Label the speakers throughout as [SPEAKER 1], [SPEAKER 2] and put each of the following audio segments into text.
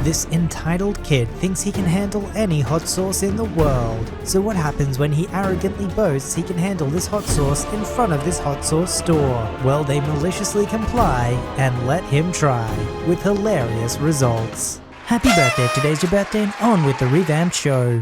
[SPEAKER 1] This entitled kid thinks he can handle any hot sauce in the world. So what happens when he arrogantly boasts he can handle this hot sauce in front of this hot sauce store? Well, they maliciously comply and let him try, with hilarious results. Happy birthday, today's your birthday, and on with the revamped show.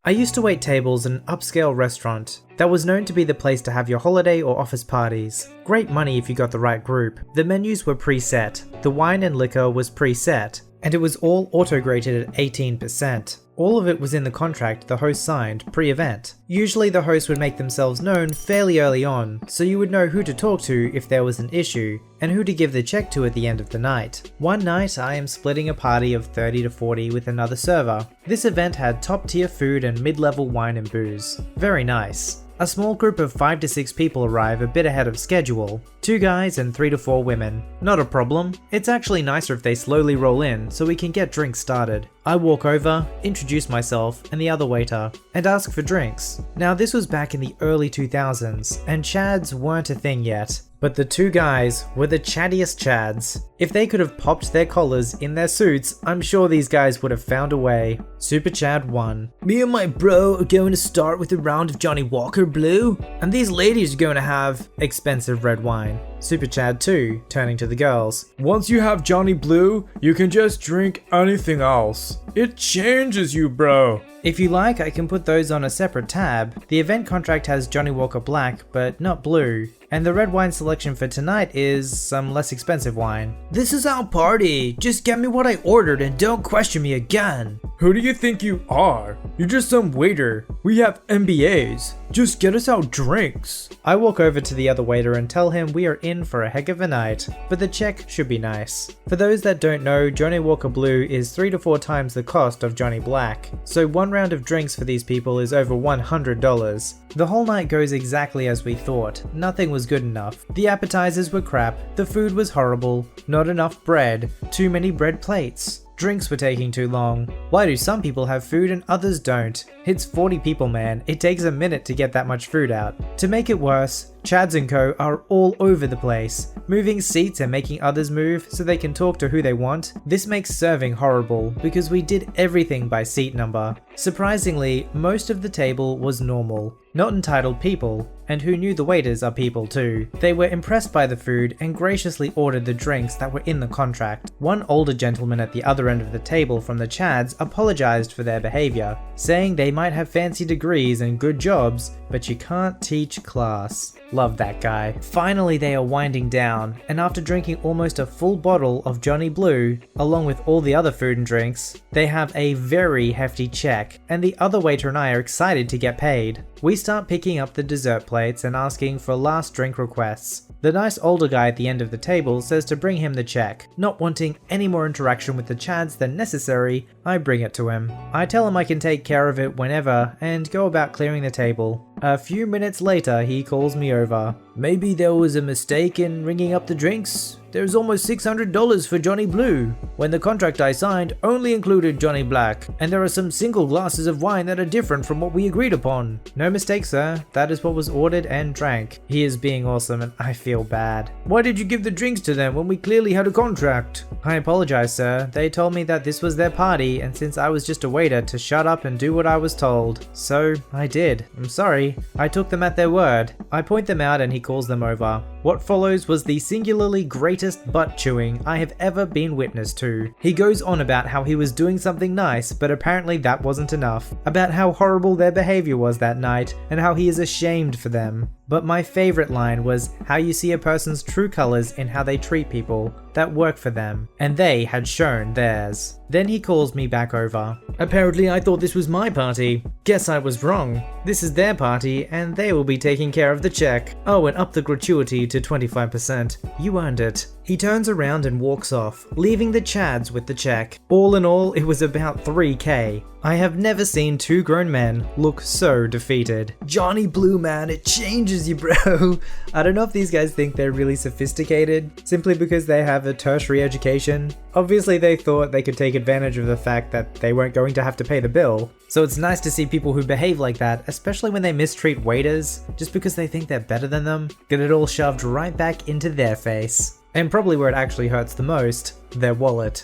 [SPEAKER 1] I used to wait tables in an upscale restaurant that was known to be the place to have your holiday or office parties. Great money if you got the right group. The menus were preset, the wine and liquor was preset, and it was all auto-graded at 18%. All of it was in the contract the host signed pre-event. Usually the host would make themselves known fairly early on, so you would know who to talk to if there was an issue, and who to give the check to at the end of the night. One night I am splitting a party of 30 to 40 with another server. This event had top tier food and mid-level wine and booze. Very nice. A small group of 5 to 6 people arrive a bit ahead of schedule. 2 guys and 3 to 4 women. Not a problem. It's actually nicer if they slowly roll in so we can get drinks started. I walk over, introduce myself and the other waiter, and ask for drinks. Now this was back in the early 2000s, and chads weren't a thing yet. But the 2 guys were the chattiest chads. If they could have popped their collars in their suits, I'm sure these guys would have found a way. Super Chad 1. Me and my bro are going to start with a round of Johnny Walker Blue, and these ladies are going to have expensive red wine. Super Chad 2, turning to the girls. Once you have Johnny Blue, you can just drink anything else. It changes you, bro. If you like, I can put those on a separate tab. The event contract has Johnny Walker Black, but not blue. And the red wine selection for tonight is some less expensive wine. This is our party. Just get me what I ordered and don't question me again. Who do you think you are? You're just some waiter. We have MBAs. Just get us our drinks. I walk over to the other waiter and tell him we are in for a heck of a night, but the check should be nice. For those that don't know, Johnny Walker Blue is 3 to 4 times the cost of Johnny Black, so one round of drinks for these people is over $100. The whole night goes exactly as we thought. Nothing was good enough. The appetizers were crap, the food was horrible, not enough bread, too many bread plates. Drinks were taking too long. Why do some people have food and others don't? It's 40 people, man. It takes a minute to get that much food out. To make it worse, Chads and Co are all over the place, moving seats and making others move so they can talk to who they want. This makes serving horrible because we did everything by seat number. Surprisingly, most of the table was normal, not entitled people, and who knew the waiters are people too. They were impressed by the food and graciously ordered the drinks that were in the contract. One older gentleman at the other end of the table from the Chads apologized for their behavior, saying they might have fancy degrees and good jobs, but you can't teach class. Love that guy. Finally they are winding down, and after drinking almost a full bottle of Johnny Blue, along with all the other food and drinks, they have a very hefty check, and the other waiter and I are excited to get paid. We start picking up the dessert plates and asking for last drink requests. The nice older guy at the end of the table says to bring him the check. Not wanting any more interaction with the Chads than necessary, I bring it to him. I tell him I can take care of it whenever and go about clearing the table. A few minutes later, he calls me over. Maybe there was a mistake in ringing up the drinks. There's almost $600 for Johnny Blue, when the contract I signed only included Johnny Black, and there are some single glasses of wine that are different from what we agreed upon. No mistake, sir. That is what was ordered and drank. He is being awesome and I feel bad. Why did you give the drinks to them when we clearly had a contract? I apologize, sir. They told me that this was their party, and since I was just a waiter, to shut up and do what I was told. So I did. I'm sorry. I took them at their word. I point them out and he calls them over. What follows was the singularly greatest butt chewing I have ever been witness to. He goes on about how he was doing something nice, but apparently that wasn't enough. About how horrible their behavior was that night, and how he is ashamed for them. But my favorite line was how you see a person's true colors in how they treat people that work for them, and they had shown theirs. Then he calls me back over. Apparently I thought this was my party. Guess I was wrong. This is their party and they will be taking care of the check. Oh, and up the gratuity to 25%. You earned it. He turns around and walks off, leaving the Chads with the check. All in all, it was about $3K. I have never seen 2 grown men look so defeated. Johnny Blue, man, it changes you, bro. I don't know if these guys think they're really sophisticated, simply because they have a tertiary education. Obviously they thought they could take advantage of the fact that they weren't going to have to pay the bill. So it's nice to see people who behave like that, especially when they mistreat waiters, just because they think they're better than them, get it all shoved right back into their face. And probably where it actually hurts the most, their wallet.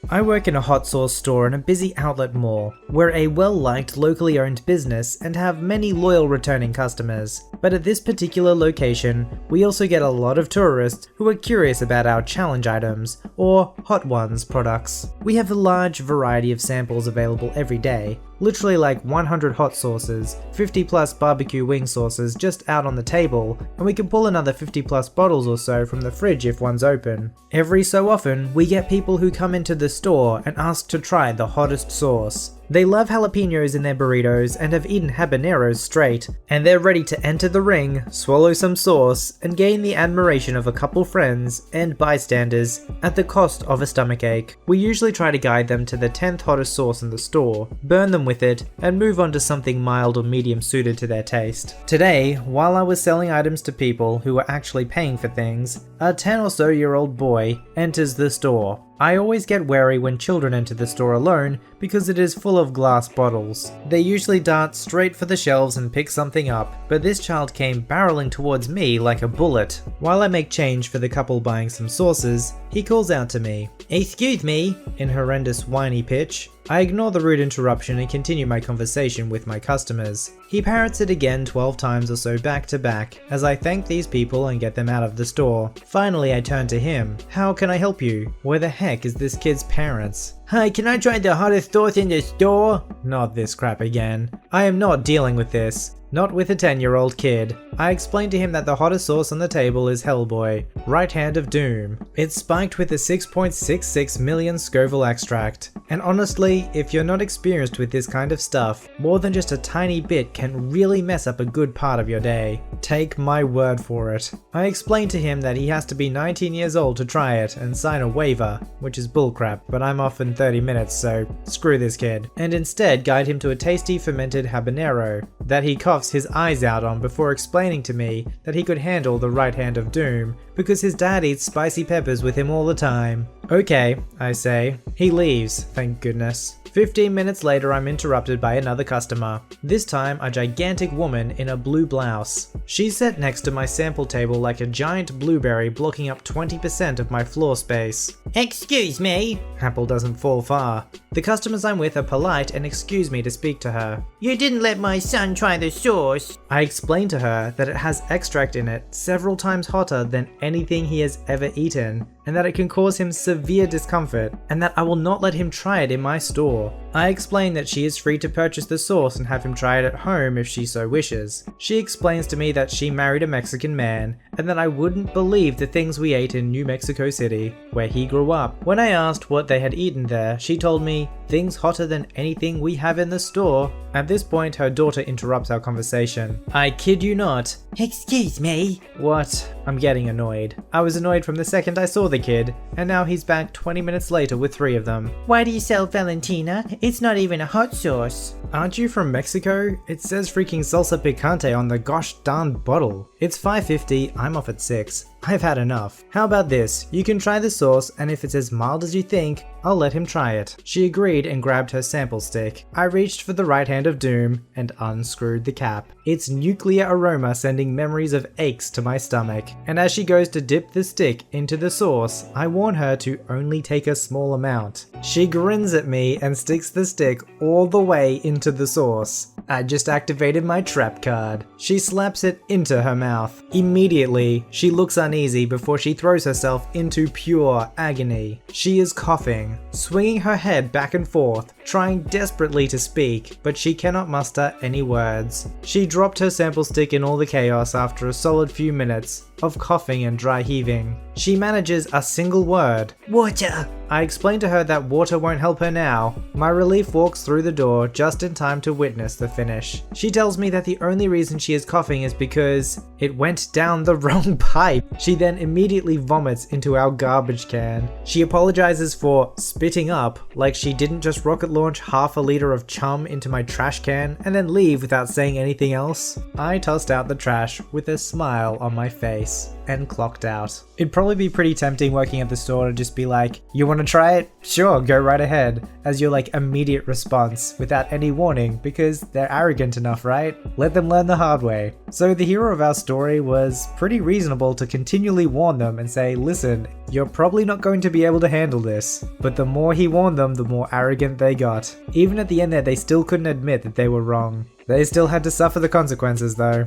[SPEAKER 1] I work in a hot sauce store in a busy outlet mall. We're a well-liked, locally owned business and have many loyal returning customers. But at this particular location, we also get a lot of tourists who are curious about our challenge items, or Hot Ones products. We have a large variety of samples available every day, literally like 100 hot sauces, 50 plus barbecue wing sauces just out on the table, and we can pull another 50 plus bottles or so from the fridge if one's open. Every so often, we get people who come into the store and ask to try the hottest sauce. They love jalapenos in their burritos and have eaten habaneros straight, and they're ready to enter the ring, swallow some sauce, and gain the admiration of a couple friends and bystanders at the cost of a stomachache. We usually try to guide them to the 10th hottest sauce in the store, burn them with it, and move on to something mild or medium suited to their taste. Today, while I was selling items to people who were actually paying for things, a 10 or so year old boy enters the store. I always get wary when children enter the store alone because it is full of glass bottles. They usually dart straight for the shelves and pick something up, but this child came barreling towards me like a bullet. While I make change for the couple buying some sauces, he calls out to me, "Excuse me," in horrendous whiny pitch. I ignore the rude interruption and continue my conversation with my customers. He parrots it again 12 times or so back to back, as I thank these people and get them out of the store. Finally I turn to him. "How can I help you? Where the heck is this kid's parents?" "Hi, can I try the hottest sauce in the store?" Not this crap again. I am not dealing with this. Not with a 10-year-old kid. I explained to him that the hottest sauce on the table is Hellboy, right hand of doom. It's spiked with a 6.66 million Scoville extract. And honestly, if you're not experienced with this kind of stuff, more than just a tiny bit can really mess up a good part of your day. Take my word for it. I explained to him that he has to be 19 years old to try it and sign a waiver, which is bullcrap, but I'm off in 30 minutes, so screw this kid. And instead guide him to a tasty fermented habanero that he coughs his eyes out on before explaining to me that he could handle the right hand of doom because his dad eats spicy peppers with him all the time. "Okay," I say. He leaves, thank goodness. 15 minutes later I'm interrupted by another customer, this time a gigantic woman in a blue blouse. She's set next to my sample table like a giant blueberry blocking up 20% of my floor space. "Excuse me." Apple doesn't fall far. The customers I'm with are polite and excuse me to speak to her. "You didn't let my son try the sauce." I explain to her that it has extract in it several times hotter than anything he has ever eaten, and that it can cause him severe discomfort, and that I will not let him try it in my store. I explain that she is free to purchase the sauce and have him try it at home if she so wishes. She explains to me that she married a Mexican man, and that I wouldn't believe the things we ate in New Mexico City, where he grew up. When I asked what they had eaten there, she told me, "Things hotter than anything we have in the store." At this point, her daughter interrupts our conversation. I kid you not. "Excuse me." What? I'm getting annoyed. I was annoyed from the second I saw the kid, and now he's back 20 minutes later with 3 of them. "Why do you sell Valentina? It's not even a hot sauce." Aren't you from Mexico? It says freaking salsa picante on the gosh darn bottle. It's 5:50, I'm off at 6. I've had enough. How about this? You can try the sauce, and if it's as mild as you think, I'll let him try it. She agreed and grabbed her sample stick. I reached for the right hand of doom and unscrewed the cap. Its nuclear aroma sending memories of aches to my stomach. And as she goes to dip the stick into the sauce, I warn her to only take a small amount. She grins at me and sticks the stick all the way into the sauce. I just activated my trap card. She slaps it into her mouth. Immediately, she looks uneasy before she throws herself into pure agony. She is coughing, swinging her head back and forth, trying desperately to speak, but she cannot muster any words. She dropped her sample stick in all the chaos after a solid few minutes of coughing and dry heaving. She manages a single word, "Water." I explain to her that water won't help her now. My relief walks through the door just in time to witness the finish. She tells me that the only reason she is coughing is because it went down the wrong pipe. She then immediately vomits into our garbage can. She apologizes for spitting up like she didn't just rocket launch half a liter of chum into my trash can and then leave without saying anything else? I tossed out the trash with a smile on my face and clocked out. It'd probably be pretty tempting working at the store to just be like, you want to try it? Sure, go right ahead, as your immediate response without any warning, because they're arrogant enough, right? Let them learn the hard way. So the hero of our story was pretty reasonable to continually warn them and say, listen, you're probably not going to be able to handle this. But the more he warned them, the more arrogant they got. Even at the end there, they still couldn't admit that they were wrong. They still had to suffer the consequences though.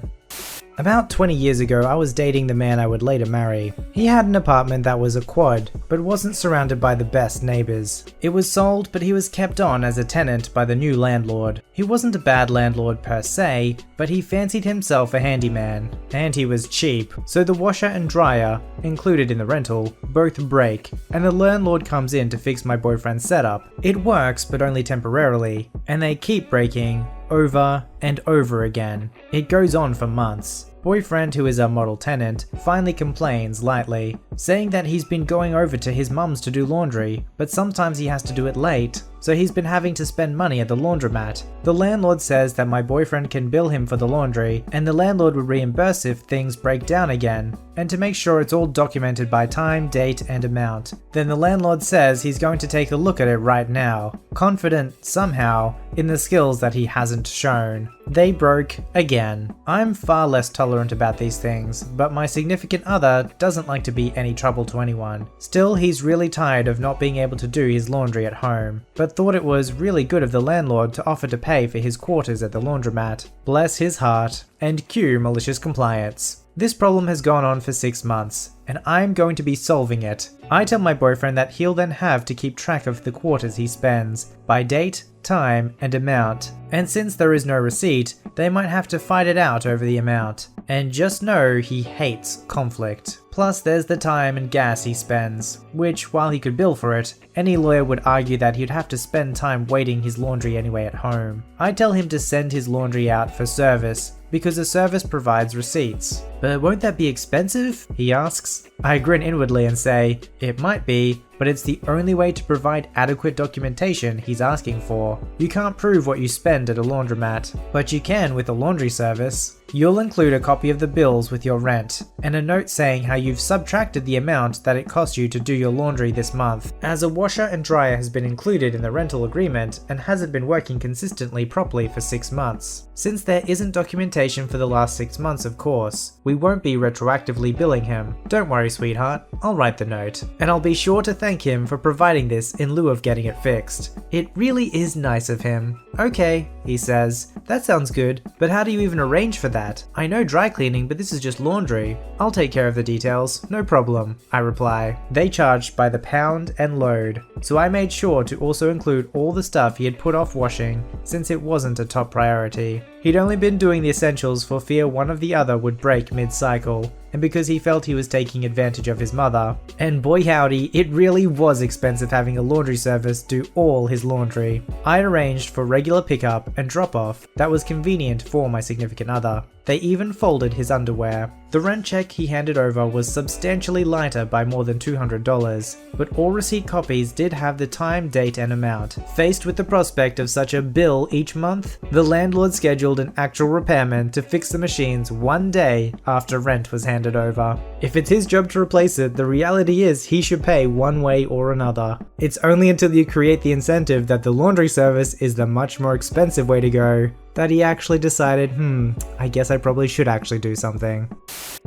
[SPEAKER 1] About 20 years ago, I was dating the man I would later marry. He had an apartment that was a quad, but wasn't surrounded by the best neighbors. It was sold, but he was kept on as a tenant by the new landlord. He wasn't a bad landlord per se, but he fancied himself a handyman, and he was cheap, so the washer and dryer, included in the rental, both break, and the landlord comes in to fix my boyfriend's setup. It works, but only temporarily, and they keep breaking over and over again. It goes on for months. Boyfriend, who is our model tenant, finally complains lightly, saying that he's been going over to his mum's to do laundry, but sometimes he has to do it late, so he's been having to spend money at the laundromat. The landlord says that my boyfriend can bill him for the laundry, and the landlord would reimburse if things break down again, and to make sure it's all documented by time, date, and amount. Then the landlord says he's going to take a look at it right now, confident, somehow, in the skills that he hasn't shown. They broke again. I'm far less tolerant about these things, but my significant other doesn't like to be any trouble to anyone. Still, he's really tired of not being able to do his laundry at home, but thought it was really good of the landlord to offer to pay for his quarters at the laundromat. Bless his heart, and cue malicious compliance. This problem has gone on for 6 months, and I'm going to be solving it. I tell my boyfriend that he'll then have to keep track of the quarters he spends, by date, time, and amount. And since there is no receipt, they might have to fight it out over the amount. And just know he hates conflict. Plus there's the time and gas he spends, which, while he could bill for it, any lawyer would argue that he'd have to spend time waiting his laundry anyway at home. I tell him to send his laundry out for service, because the service provides receipts. But won't that be expensive? He asks. I grin inwardly and say, it might be, but it's the only way to provide adequate documentation he's asking for. You can't prove what you spend at a laundromat, but you can with a laundry service. You'll include a copy of the bills with your rent, and a note saying how you've subtracted the amount that it cost you to do your laundry this month, as a washer and dryer has been included in the rental agreement and hasn't been working consistently properly for 6 months. Since there isn't documentation for the last 6 months, of course, we won't be retroactively billing him. Don't worry, sweetheart, I'll write the note, and I'll be sure to thank him for providing this in lieu of getting it fixed. It really is nice of him. Okay, he says, that sounds good, but how do you even arrange for that? I know dry cleaning, but this is just laundry. I'll take care of the details, no problem, I reply. They charged by the pound and load, so I made sure to also include all the stuff he had put off washing, since it wasn't a top priority. He'd only been doing the essentials for fear one of the other would break mid-cycle, and because he felt he was taking advantage of his mother. And boy howdy, it really was expensive having a laundry service do all his laundry. I arranged for regular pickup and drop-off that was convenient for my significant other. They even folded his underwear. The rent check he handed over was substantially lighter by more than $200, but all receipt copies did have the time, date, and amount. Faced with the prospect of such a bill each month, the landlord scheduled an actual repairman to fix the machines 1 day after rent was handed over. If it's his job to replace it, the reality is he should pay one way or another. It's only until you create the incentive that the laundry service is the much more expensive way to go that he actually decided, I guess I probably should actually do something.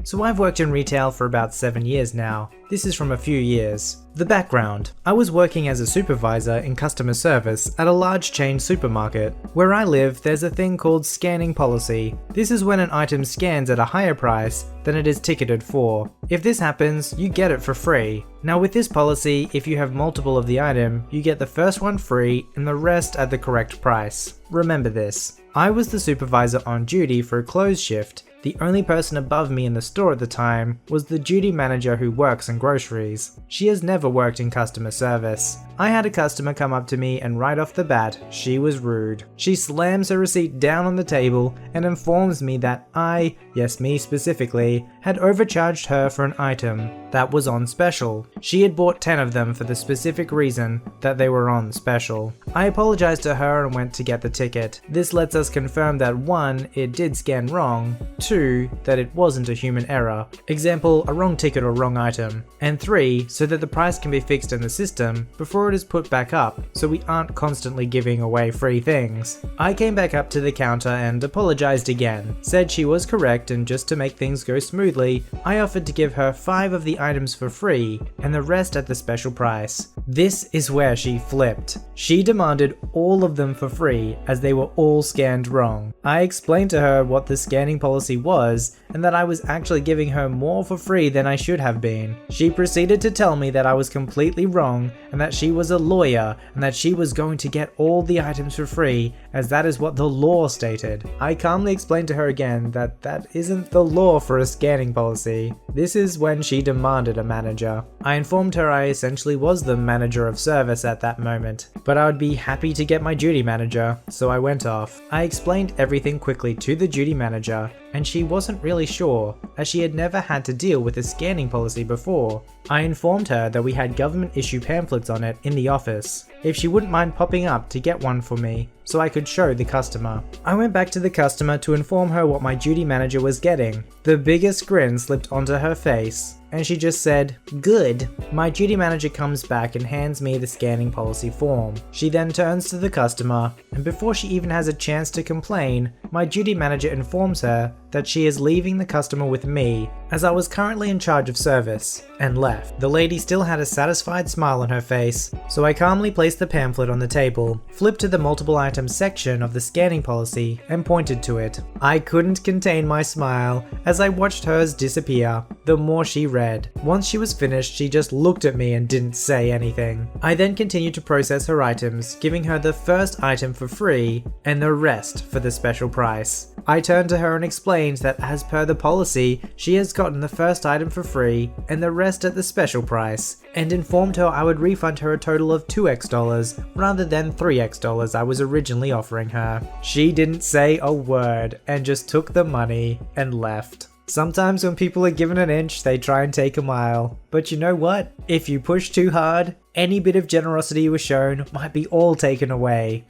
[SPEAKER 1] So I've worked in retail for about 7 years now. This is from a few years. The background. I was working as a supervisor in customer service at a large chain supermarket. Where I live, there's a thing called scanning policy. This is when an item scans at a higher price than it is ticketed for. If this happens, you get it for free. Now with this policy, if you have multiple of the item, you get the first one free and the rest at the correct price. Remember this. I was the supervisor on duty for a close shift. The only person above me in the store at the time was the duty manager who works in groceries. She has never worked in customer service. I had a customer come up to me and right off the bat, she was rude. She slams her receipt down on the table and informs me that I, yes me specifically, had overcharged her for an item that was on special. She had bought 10 of them for the specific reason that they were on special. I apologized to her and went to get the ticket. This lets us confirm that 1, it did scan wrong, 2, that it wasn't a human error, example, a wrong ticket or wrong item, and 3, so that the price can be fixed in the system before it is put back up, so we aren't constantly giving away free things. I came back up to the counter and apologized again, said she was correct, and just to make things go smoothly, I offered to give her 5 of the items for free and the rest at the special price. This is where she flipped. She demanded all of them for free as they were all scanned wrong. I explained to her what the scanning policy was and that I was actually giving her more for free than I should have been. She proceeded to tell me that I was completely wrong and that she was a lawyer and that she was going to get all the items for free as that is what the law stated. I calmly explained to her again that that isn't the law for a scanning policy. This is when she demanded a manager. I informed her I essentially was the manager of service at that moment, but I would be happy to get my duty manager, so I went off. I explained everything quickly to the duty manager, and she wasn't really sure, as she had never had to deal with a scanning policy before. I informed her that we had government issue pamphlets on it in the office, if she wouldn't mind popping up to get one for me, so I could show the customer. I went back to the customer to inform her what my duty manager was getting. The biggest grin slipped onto her face, and she just said, "Good." My duty manager comes back and hands me the scanning policy form. She then turns to the customer, and before she even has a chance to complain, my duty manager informs her that she is leaving the customer with me, as I was currently in charge of service, and left. The lady still had a satisfied smile on her face, so I calmly placed the pamphlet on the table, flipped to the multiple items section of the scanning policy, and pointed to it. I couldn't contain my smile as I watched hers disappear the more she read. Once she was finished, she just looked at me and didn't say anything. I then continued to process her items, giving her the first item for free and the rest for the special price. I turned to her and explained that as per the policy, she has gotten the first item for free and the rest at the special price, and informed her I would refund her a total of $2x rather than $3x I was originally offering her. She didn't say a word and just took the money and left. Sometimes when people are given an inch, they try and take a mile. But you know what? If you push too hard, any bit of generosity you were shown might be all taken away.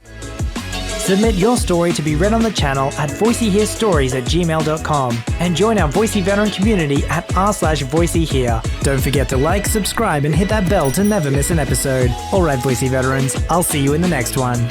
[SPEAKER 2] Submit your story to be read on the channel at VoiceyHereStories@gmail.com and join our Voicey veteran community at r/VoiceyHere. Don't forget to like, subscribe, and hit that bell to never miss an episode. Alright, Voicey veterans, I'll see you in the next one.